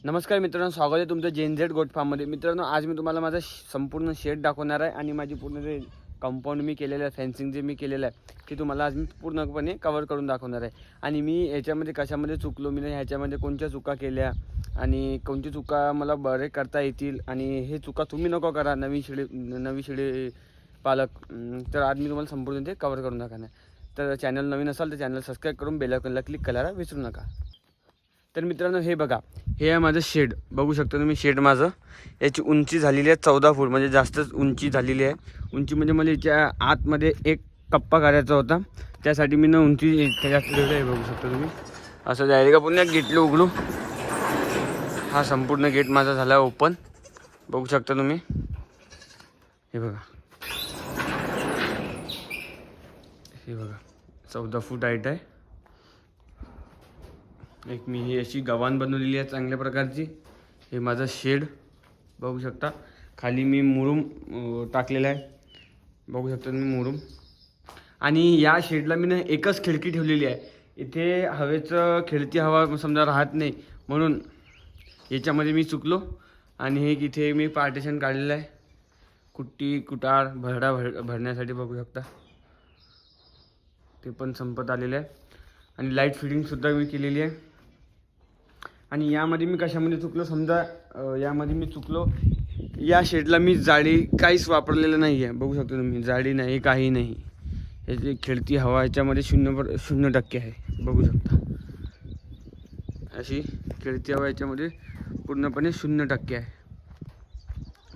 नमस्कार मित्रांनो, स्वागत आहे तुमचं JNZ गोट फार्ममध्ये. मित्रांनो, आज मी तुम्हाला माझा संपूर्ण शेड दाखवणार आहे आणि माझी पूर्ण जे कंपाऊंड मी केलेलं आहे, फेन्सिंग जे मी केलेलं आहे ते तुम्हाला आज मी पूर्णपणे कव्हर करून दाखवणार आहे. आणि मी याच्यामध्ये कशामध्ये चुकलो, मी ह्याच्यामध्ये कोणत्या चुका केल्या आणि कोणती चुका मला बरे करता येतील आणि हे चुका तुम्ही नको करा नवी शेळी पालक. तर आज मी तुम्हाला संपूर्ण ते कव्हर करून दाखवणार. तर चॅनल नवीन असाल तर चॅनल सबस्क्राईब करून बेल आयकॉनला क्लिक करायला विसरू नका. तर मित्रांनो, हे बघा, हे आहे माझं शेड. बघू शकता तुम्ही शेड माझं. याची उंची झालेली आहे 14 फूट, म्हणजे जास्तच उंची झालेली आहे. उंची म्हणजे मला याच्या आतमध्ये एक कप्पा करायचा होता, त्यासाठी मी उंची जास्त ठेवली आहे. बघू शकता तुम्ही. असं डायरेक्ट आपण गेटला उघडू. हा संपूर्ण गेट माझा झाला ओपन. बघू शकता तुम्ही. हे बघा, हे बघा 14 फूट हाईट आहे. एक मी ही अशी गव्हाण बनवलेली आहे चांगल्या प्रकारची. हे माझं शेड बघू शकता. खाली मी मुरुम टाकलेला आहे. बघू शकता तुम्ही मुरुम. आणि या शेडला मी एकच खिडकी ठेवलेली आहे. इथे हवेचं खेळती हवा समजा राहत नाही, म्हणून याच्यामध्ये मी चुकलो. आणि हे इथे मी पार्टिशन काढलेलं आहे, कुट्टी कुटार भरण्यासाठी. बघू शकता ते पण संपत आलेलं आहे. आणि लाईट फिटिंगसुद्धा मी केलेली आहे. आणि यामध्ये मी कशामध्ये चुकलो समजा, यामध्ये मी चुकलो, या शेडला मी जाळी काहीच वापरलेलं नाही आहे. बघू शकतो तुम्ही, जाळी नाही, काही नाही. याची खेळती हवा याच्यामध्ये 0% आहे. बघू शकता, अशी खेळती हवा याच्यामध्ये पूर्णपणे 0% आहे.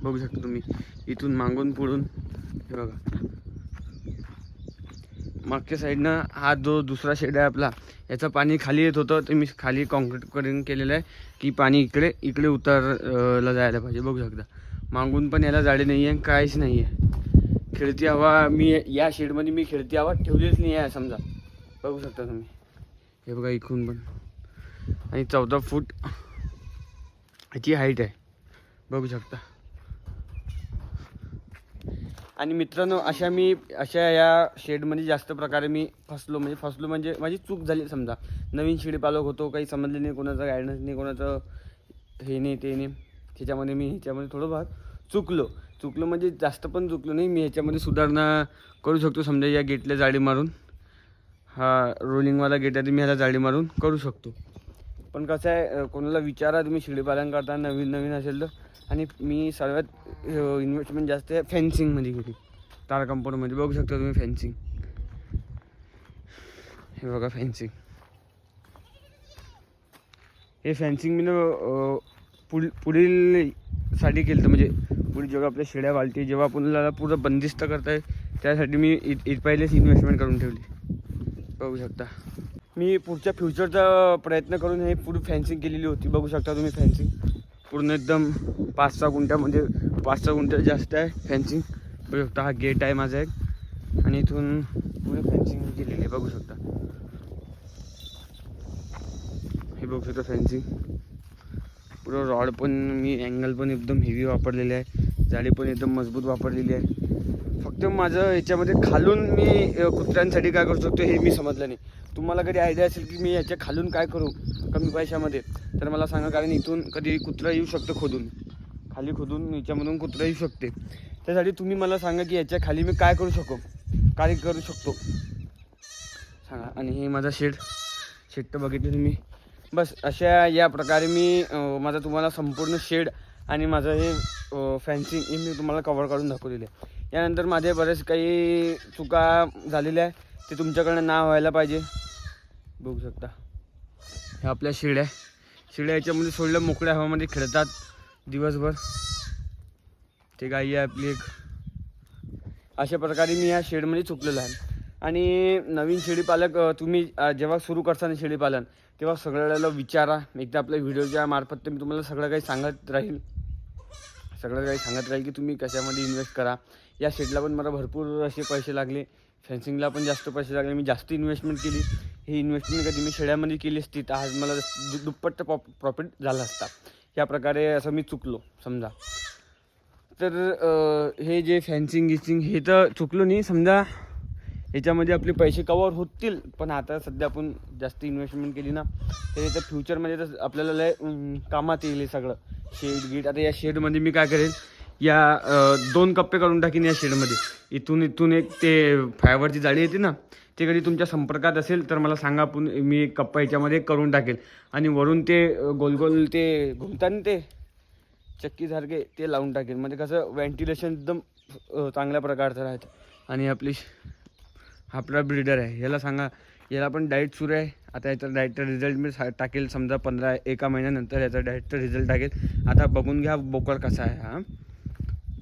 बघू शकता तुम्ही. इथून मागून पुढून हे बघा, मागच्या साईडनं हा जो दुसरा शेड आहे आपला, याचं पाणी खाली येत होतं. तर मी खाली कॉन्क्रीट करून केलेलं आहे की पाणी इकडे उतरला जायला पाहिजे. बघू शकता मागून पण याला जाळी नाही आहे, काहीच नाही आहे. खेळती हवा मी या शेडमध्ये मी खेळती हवा ठेवलीच नाही आहे समजा. बघू शकता तुम्ही. हे बघा इकडून पण. आणि 14 फूट ह्याची हाईट आहे. बघू शकता. आणि मित्रांनो, अशा या शेडमध्ये जास्त प्रकारे मी फसलो म्हणजे माझी चूक झाली समजा. नवीन शेळी पालक होतो, काही समजले नाही, कोणाचं गायडन्स नाही, कोणाचं हे नाही ते नाही. ह्याच्यामध्ये थोडंफार चुकलो म्हणजे जास्त पण चुकलो नाही. मी ह्याच्यामध्ये सुधारणा करू शकतो समजा. या गेटला जाळी मारून, हा रोलिंगवाला गेट आहे, मी ह्याला जाळी मारून करू शकतो. पण कसं आहे, कोणाला विचारा तुम्ही शेळी पालन करता नवीन असेल तर. आणि मी सर्वात इन्व्हेस्टमेंट जास्त आहे फेन्सिंगमध्ये केली, तार कंपाऊंडमध्ये. बघू शकता तुम्ही फेन्सिंग. हे बघा फेन्सिंग. हे फेन्सिंग मी पुढील साठी केलं होतं, म्हणजे पुढे जेव्हा आपल्या शेळ्या वाळती, जेव्हा आपल्याला पुढं बंदिस्त करताय त्यासाठी मी पहिलेच इन्व्हेस्टमेंट करून ठेवली. बघू शकता. मी पुढच्या फ्युचरचा प्रयत्न करून हे पुढे फेन्सिंग केलेली होती. बघू शकता तुम्ही फेन्सिंग पूर्ण एकदम 5-6 गुंठ्यामध्ये, 5-6 गुंठ्या जास्त आहे फेन्सिंग. बघू शकता. हा गेट आहे माझा एक, आणि इथून पुढे फेन्सिंग केलेली आहे. बघू शकता. हे बघू शकता फेन्सिंग. पुरं रॉड पण मी अँगल पण एकदम हेवी वापरलेले आहे, जाळी पण एकदम मजबूत वापरलेली आहे. फक्त माझं याच्यामध्ये खालून मी कुत्र्यांसाठी काय करू शकतो हे मी समजलं नाही. तुम्हाला कधी आयडिया असेल की मी याच्या खालून काय करू कमी पैशामध्ये, तर मला सांगा. कारण इथून कधी कुत्रा येऊ शकतो खाली खोदून याच्यामधून कुत्रा येऊ शकते. त्यासाठी तुम्ही मला सांगा की याच्या खाली मी काय करू शकतो सांगा. आणि हे माझा शेड तर बघितलं तुम्ही. बस अशा या प्रकारे मी माझा तुम्हाला संपूर्ण शेड आणि माझं हे फेन्सिंग हे मी तुम्हाला कव्हर करून दाखवलेले आहे. यानंतर माझे बरेच काही चुका झालेल्या आहे, ते तुमच्याकडनं ना व्हायला पाहिजे. बघू शकता. हे आपल्या शेळ्या याच्यामध्ये सोडल्या, मोकळ्या हवामध्ये खेळतात दिवसभर. ते गाई आहे आपली एक. अशा प्रकारे मी ह्या शेडमध्ये चुकलेलो आहे. आणि नवीन शेळी पालक तुम्ही जेव्हा सुरू करता शेळी पालन, तेव्हा सगळ्याला विचारा. एकदा आपल्या व्हिडिओच्या मार्फत मी तुम्हाला सगळं काही सांगत राहील की तुम्ही कशामध्ये इन्व्हेस्ट करा. या शेडला पण मला भरपूर असे पैसे लागले, फेन्सिंगला पण जास्त पैसे लागले. मी जास्त इन्व्हेस्टमेंट केली. ही इन्व्हेस्टमेंट कधी मी शेळ्यामध्ये केली असती तर आज मला दुप्पट प्रॉफिट झाला असता. या प्रकारे असं मी चुकलो समजा. तर हे जे फेन्सिंग हे तर चुकलो नाही समजा. ह्याच्यामध्ये आपले पैसे कवर होतील, पण आता सध्या आपण जास्त इन्व्हेस्टमेंट केली ना तर याच्या फ्युचरमध्ये तर आपल्याला लय कामात येईल हे सगळं शेड गीट. आता या शेडमध्ये मी काय करेन, या 2 कप्पे करून टाकीन या शेडमध्ये. इथून एक ते फायबरची जाळी येते ना, ते कधी तुमच्या संपर्कात असेल तर मला सांगा, आपण मी एक कप्पा ह्याच्यामध्ये करून टाकेल. आणि वरून ते गोल ते घुमतात ना ते चक्कीसारखे ते लावून टाकेल. म्हणजे कसं व्हेंटिलेशन एकदम चांगल्या प्रकारचं राहतं. आणि आपला ब्रीडर आहे, याला सांगा, याला पण डाएट सुरू आहे. आता याचा डाएटचा रिझल्ट मी टाकेल, समजा 1 महिन्यानंतर याचा डाएटचा रिझल्ट टाकेल. आता बघून घ्या बोकड कसा आहे. हा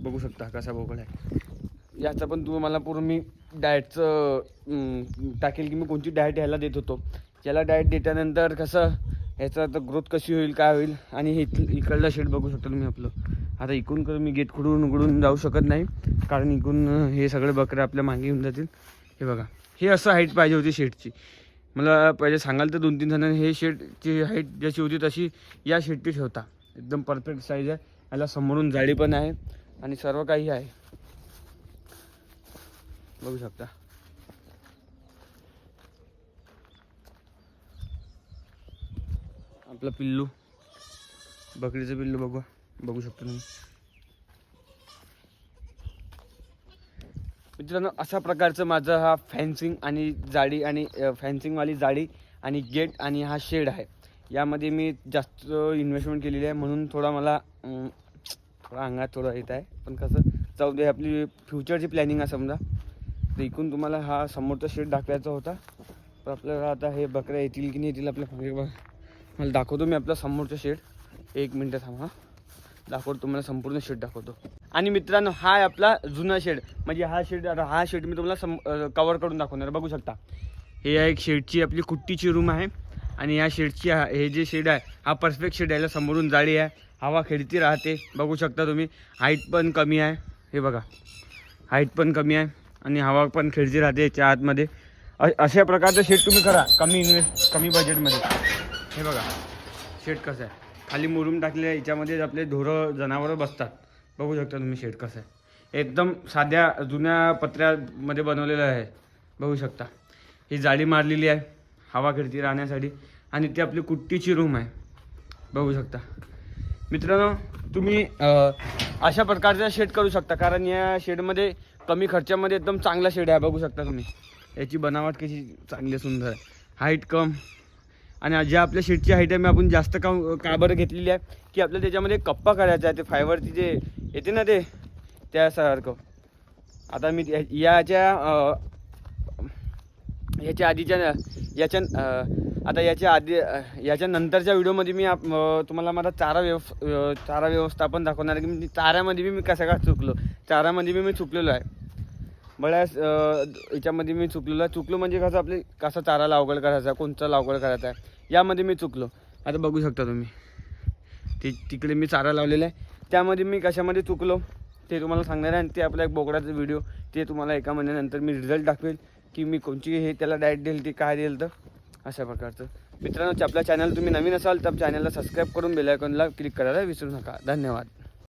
बघू शकता कसा बोकड आहे. याचा पण तुम्हाला पूर्ण मी डाएटचं टाकेल की मी कोणती डाएट ह्याला देत होतो. याला डाएट देल्यानंतर कसं ह्याचं आता ग्रोथ कशी होईल काय होईल. आणि हे इकडला शेड बघू शकता तुम्ही आपलं. आता इकडून मी गेट खुडून उघडून जाऊ शकत नाही, कारण इकडून हे सगळे बकरे आपल्या मागे येऊन जातील. हे बघा, हे असं हाईट पाहिजे होती शेडची. मला पहिले सांगाल तर 2-3 जणांनी हे शेडची हाईट जशी होती तशी या शेडची ठेवता. एकदम परफेक्ट साईज आहे. याला समोरून जाळी पण आहे आणि सर्व काही आहे, बघू शकता. आपलं पिल्लू, बकरीचं पिल्लू बघू शकता तुम्ही. मित्रांनो, अशा प्रकारचं माझं हा फॅन्सिंग आणि जाळी आणि फॅन्सिंगवाली जाळी आणि गेट आणि हा शेड आहे. यामध्ये मी जास्त इन्व्हेस्टमेंट केलेली आहे, म्हणून थोडा मला थोडा अंगात थोडं येत आहे. पण कसं जाऊ दे, आपली फ्युचरची प्लॅनिंग आहे समजा. तर इकडून तुम्हाला हा समोरचा शेड दाखवायचा होता. तर आपल्याला आता हे बकऱ्या येतील की नाही येतील आपल्या मला दाखवतो मी आपला समोरचा शेड. 1 मिनटं थांबा, दाखवतो तुम्हाला संपूर्ण शेड दाखवतो. आणि मित्रांनो, हा आहे आपला जुना शेड. म्हणजे हा शेड मी तुम्हाला कवर करून दाखवणार. बघू शकता, हे एक शेडची आपली कुट्टीची रूम आहे. आणि या शेडची हे जे शेड आहे हा परफेक्ट शेड आहे. याला समोरून जाळी आहे, हवा खेळती राहते. बघू शकता तुम्ही, हाईट पण कमी आहे. हे बघा, हाईट पण कमी आहे आणि हवा पण खेळती राहते याच्या आतमध्ये. अशा प्रकारचं शेड तुम्ही करा कमी बजेटमध्ये. हे बघा शेड कसं आहे, खाली मुरुम टाकलेलं आहे. याच्यामध्ये आपले ढोरं जनावरं बसतात. बघू शकता तुम्ही शेड कसं आहे, एकदम साध्या जुन्या पत्र्यामध्ये बनवलेलं आहे. बघू शकता, ही जाळी मारलेली आहे हवा खेळती राहण्यासाठी. आणि ती आपली कुट्टीची रूम आहे, बघू शकता. मित्रांनो, तुम्ही अशा प्रकारचा शेड करू शकता, कारण या शेडमध्ये कमी खर्चामध्ये एकदम चांगला शेड आहे. बघू शकता तुम्ही, याची बनावट कशी चांगली सुंदर आहे. हाईट कम. आणि ज्या आपल्या शेडची हाईट आहे मी आपण जास्त का बरं घेतलेली आहे की आपल्याला त्याच्यामध्ये कप्पा करायचा आहे. ते फायबरची जे येते ना ते त्यासारखं. आता मी याच्या नंतरच्या व्हिडिओमध्ये मी तुम्हाला माझा चारा व्यवस्थापन दाखवणार की मी चाऱ्यामध्ये मी कसं काय चुकलो. चाऱ्यामध्ये मी चुकलेलो आहे बऱ्याच याच्यामध्ये मी चुकलो म्हणजे कसं आपले कसा चारा लागवड करायचा, कोणता लागवड करायचा आहे, यामध्ये मी चुकलो. आता बघू शकता तुम्ही, तिकडे मी चारा लावलेला आहे, त्यामध्ये मी कशामध्ये चुकलो ते तुम्हाला सांगणार आहे. आणि ते आपला एक बोकडाचा व्हिडिओ, ते तुम्हाला 1 महिन्यानंतर मी रिझल्ट दाखवेल की मी कोणची हे त्याला डाएट देईल, ते काय देईल. तर अशा प्रकारचं. मित्रांनो, आपल्या चॅनल तुम्ही नवीन असाल तर चॅनलला सबस्क्राईब करून बेल आयकॉनला क्लिक करायला विसरू नका. धन्यवाद.